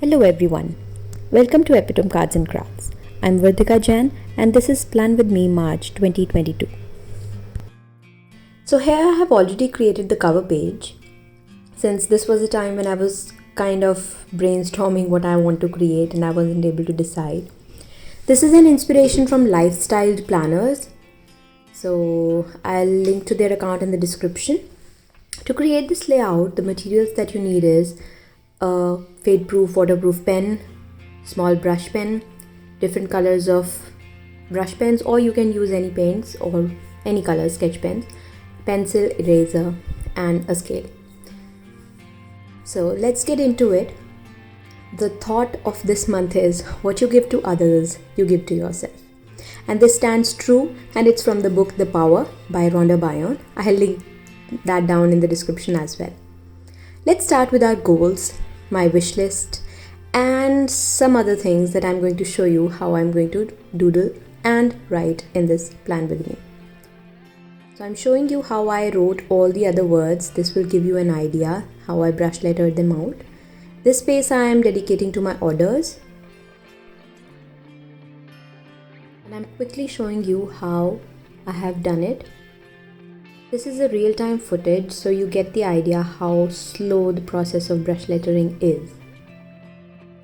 Hello everyone. Welcome to Epitome Cards and Crafts. I'm Vardhika Jain and this is Plan With Me March 2022. So here I have already created the cover page since this was a time when I was kind of brainstorming what I want to create and I wasn't able to decide. This is an inspiration from Lifestyle Planners. So I'll link to their account in the description. To create this layout, the materials that you need is a fade-proof waterproof pen, small brush pen, different colors of brush pens, or you can use any paints or any color sketch pens, pencil, eraser, and a scale. So let's get into it. The thought of this month is what you give to others, you give to yourself. And this stands true, and it's from the book The Power by Rhonda Byrne. I'll link that down in the description as well. Let's start with our goals, my wish list, and some other things that I'm going to show you how I'm going to doodle and write in this Plan With Me. So I'm showing you how I wrote all the other words. This will give you an idea how I brush lettered them out. This space I am dedicating to my orders. And I'm quickly showing you how I have done it. This is a real-time footage, so you get the idea how slow the process of brush lettering is.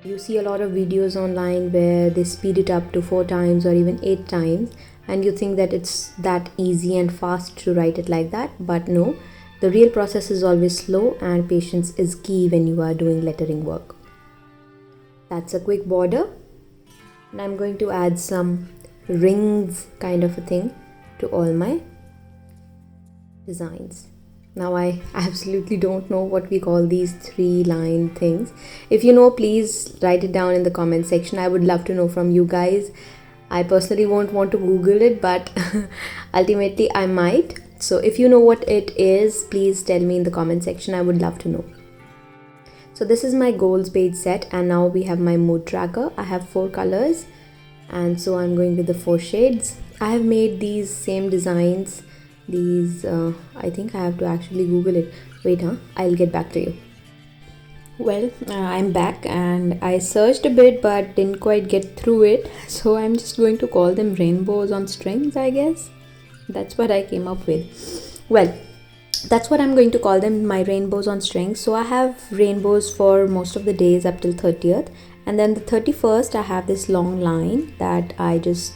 You see a lot of videos online where they speed it up to 4 times or even 8 times, and you think that it's that easy and fast to write it like that, but no, the real process is always slow and patience is key when you are doing lettering work. That's a quick border, and I'm going to add some rings kind of a thing to all my designs. Now I absolutely don't know what we call these 3-line things. If you know, please write it down in the comment section. I would love to know from you guys. I personally won't want to Google it, but ultimately I might. So if you know what it is, please tell me in the comment section. I would love to know. So this is my goals page set, and now we have my mood tracker. I have 4 colors, and so I'm going with the 4 shades. I have made these same designs. I think I have to actually Google it. Wait, I'll get back to you. Well, I'm back and I searched a bit but didn't quite get through it. So I'm just going to call them rainbows on strings, I guess. That's what I came up with. Well, that's what I'm going to call them, my rainbows on strings. So I have rainbows for most of the days up till 30th. And then the 31st, I have this long line that I just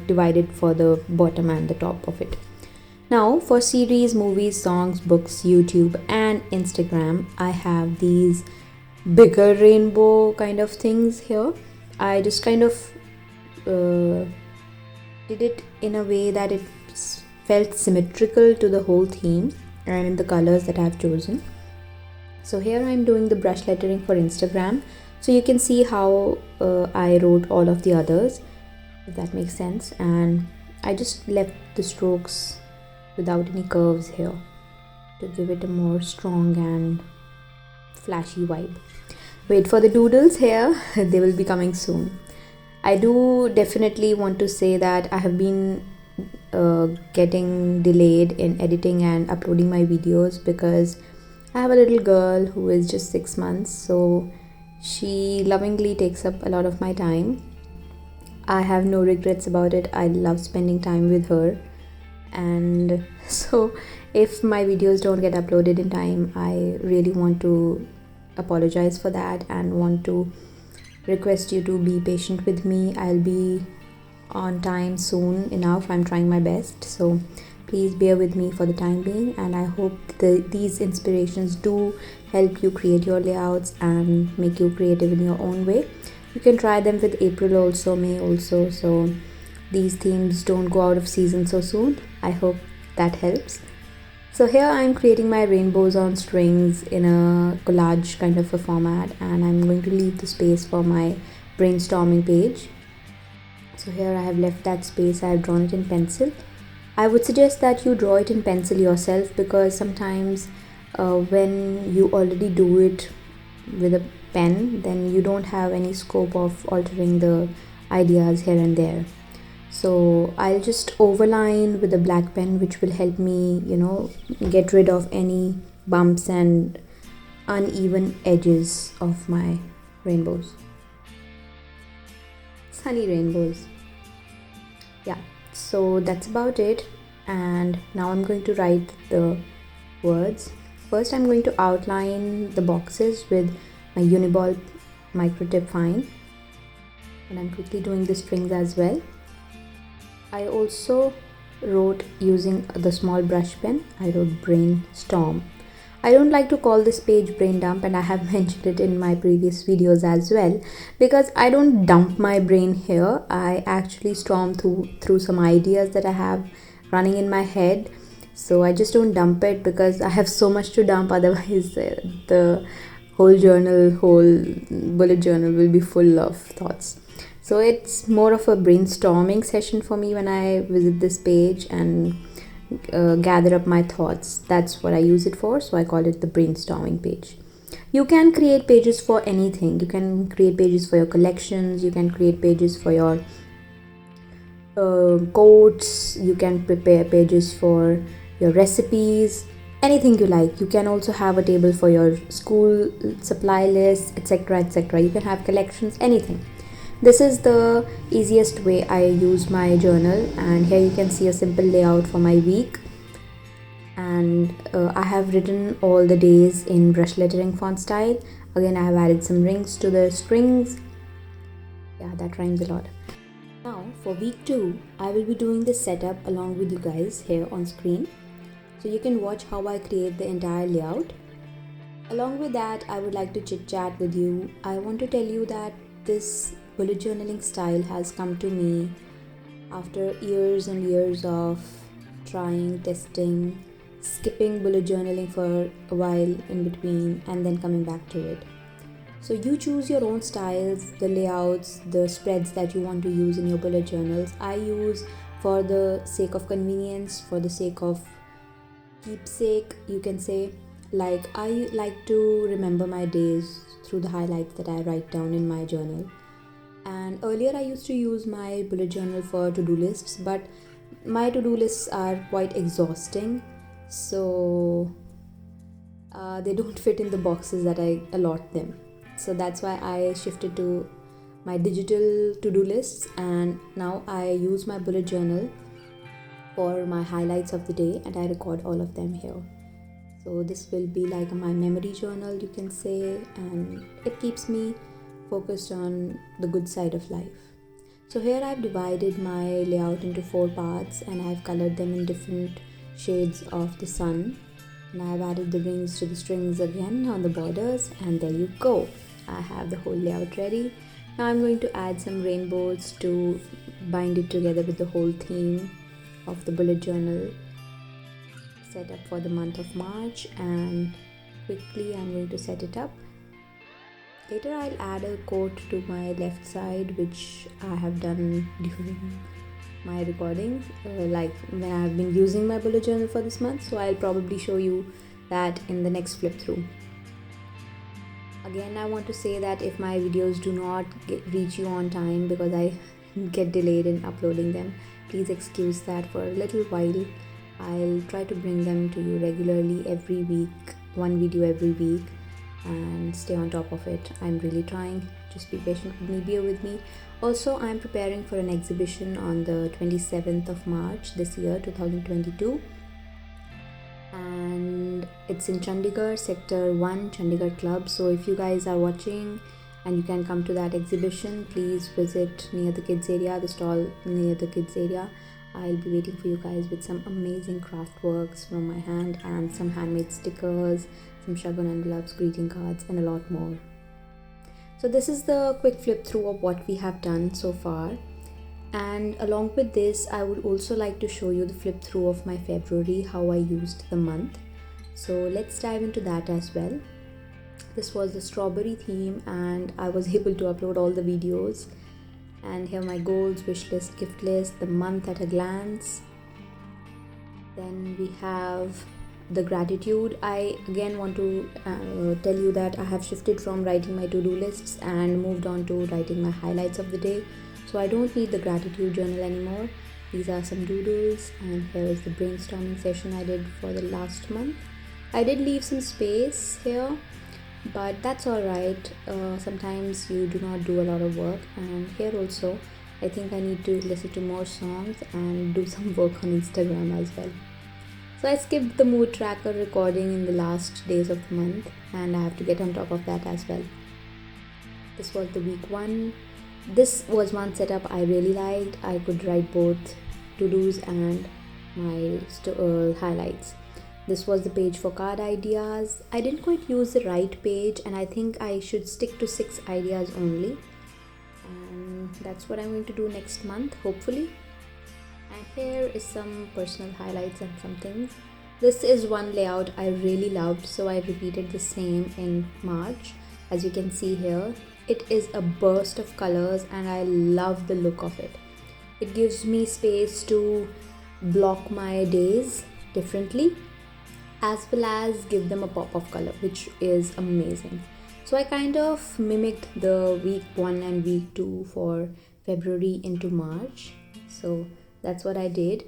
divided for the bottom and the top of it. Now for series, movies, songs, books, YouTube and Instagram, I have these bigger rainbow kind of things here. I just kind of did it in a way that it felt symmetrical to the whole theme and in the colors that I've chosen. So here I'm doing the brush lettering for Instagram, so you can see how I wrote all of the others, if that makes sense, and I just left the strokes without any curves here to give it a more strong and flashy vibe. Wait for the doodles here, they will be coming soon. I do definitely want to say that I have been getting delayed in editing and uploading my videos because I have a little girl who is just 6 months, so she lovingly takes up a lot of my time. I have no regrets about it. I love spending time with her, and so if my videos don't get uploaded in time, I really want to apologize for that and want to request you to be patient with me. I'll be on time soon enough. I'm trying my best, so please bear with me for the time being, and I hope these inspirations do help you create your layouts and make you creative in your own way. You can try them with April also, May also, so these themes don't go out of season so soon. I hope that helps. So here I'm creating my rainbows on strings in a collage kind of a format, and I'm going to leave the space for my brainstorming page. So here I have left that space. I have drawn it in pencil. I would suggest that you draw it in pencil yourself, because sometimes when you already do it with a pen, then you don't have any scope of altering the ideas here and there. So I'll just overline with a black pen, which will help me, get rid of any bumps and uneven edges of my rainbows. Sunny rainbows. Yeah, so that's about it. And now I'm going to write the words. First, I'm going to outline the boxes with my Uniball Microtip Fine, and I'm quickly doing the strings as well. I also wrote using the small brush pen. I wrote brainstorm. I don't like to call this page brain dump, and I have mentioned it in my previous videos as well, because I don't dump my brain here. I actually storm through some ideas that I have running in my head. So I just don't dump it because I have so much to dump, otherwise the whole bullet journal will be full of thoughts. So it's more of a brainstorming session for me when I visit this page and gather up my thoughts. That's what I use it for, so I call it the brainstorming page. You can create pages for anything. You can create pages for your collections, you can create pages for your quotes, you can prepare pages for your recipes, anything you like. You can also have a table for your school supply list, etc., etc. You can have collections, anything. This is the easiest way I use my journal, and here you can see a simple layout for my week. And I have written all the days in brush lettering font style. Again, I have added some rings to the strings. Yeah, that rhymes a lot. Now for week 2, I will be doing this setup along with you guys here on screen, so you can watch how I create the entire layout. Along with that, I would like to chit chat with you. I want to tell you that this bullet journaling style has come to me after years and years of trying, testing, skipping bullet journaling for a while in between, and then coming back to it. So you choose your own styles, the layouts, the spreads that you want to use in your bullet journals. I use, for the sake of convenience, for the sake of keepsake, you can say, like I like to remember my days through the highlights that I write down in my journal. And earlier I used to use my bullet journal for to-do lists, but my to-do lists are quite exhausting, so they don't fit in the boxes that I allot them. So that's why I shifted to my digital to-do lists, and now I use my bullet journal for my highlights of the day, and I record all of them here. So this will be like my memory journal, you can say, and it keeps me focused on the good side of life. So here I've divided my layout into 4 parts, and I've colored them in different shades of the sun, and I've added the rings to the strings again on the borders, and there you go. I have the whole layout ready. Now I'm going to add some rainbows to bind it together with the whole theme of the bullet journal set up for the month of March, and quickly I'm going to set it up. Later I'll add a quote to my left side, which I have done during my recording, like when I have been using my bullet journal for this month. So I'll probably show you that in the next flip through. Again, I want to say that if my videos do not reach you on time because I get delayed in uploading them, please excuse that for a little while. I'll try to bring them to you regularly every week, one video every week, and stay on top of it. I'm really trying. Just be patient with me, bear with me. Also, I'm preparing for an exhibition on the 27th of March this year, 2022. And it's in Chandigarh, Sector 1, Chandigarh Club. So if you guys are watching and you can come to that exhibition, please visit near the kids area, the stall near the kids area. I'll be waiting for you guys with some amazing craft works from my hand, and some handmade stickers, some shagun envelopes, greeting cards, and a lot more. So this is the quick flip through of what we have done so far. And along with this, I would also like to show you the flip through of my February, how I used the month. So let's dive into that as well. This was the strawberry theme, and I was able to upload all the videos. And here my goals, wish list, gift list, the month at a glance. Then we have the gratitude. I again want to tell you that I have shifted from writing my to-do lists and moved on to writing my highlights of the day. So I don't need the gratitude journal anymore. These are some doodles, and here is the brainstorming session I did for the last month. I did leave some space here but that's all right. Sometimes you do not do a lot of work, and here also I think I need to listen to more songs and do some work on Instagram as well. So I skipped the mood tracker recording in the last days of the month, and I have to get on top of that as well. This was the week one. This was one setup I really liked. I could write both to-dos and my highlights. This was the page for card ideas. I didn't quite use the right page, and I think I should stick to 6 ideas only. And that's what I'm going to do next month, hopefully. And here is some personal highlights and some things. This is one layout I really loved, so I repeated the same in March. As you can see here, it is a burst of colors and I love the look of it. It gives me space to block my days differently, as well as give them a pop of color, which is amazing. So I kind of mimicked the week 1 and week 2 for February into March. So that's what I did.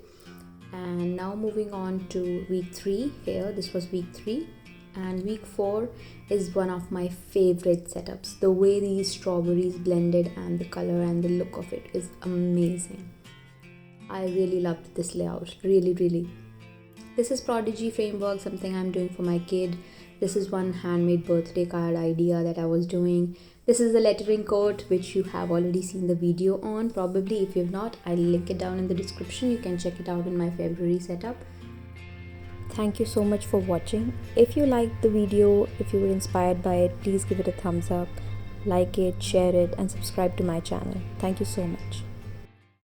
And now moving on to week 3 here. This was week 3, and week 4 is one of my favorite setups. The way these strawberries blended and the color and the look of it is amazing. I really loved this layout, really. This is Prodigy Framework, something I'm doing for my kid. This is one handmade birthday card idea that I was doing. This is the lettering coat, which you have already seen the video on. Probably if you've not, I'll link it down in the description. You can check it out in my February setup. Thank you so much for watching. If you liked the video, if you were inspired by it, please give it a thumbs up, like it, share it, and subscribe to my channel. Thank you so much.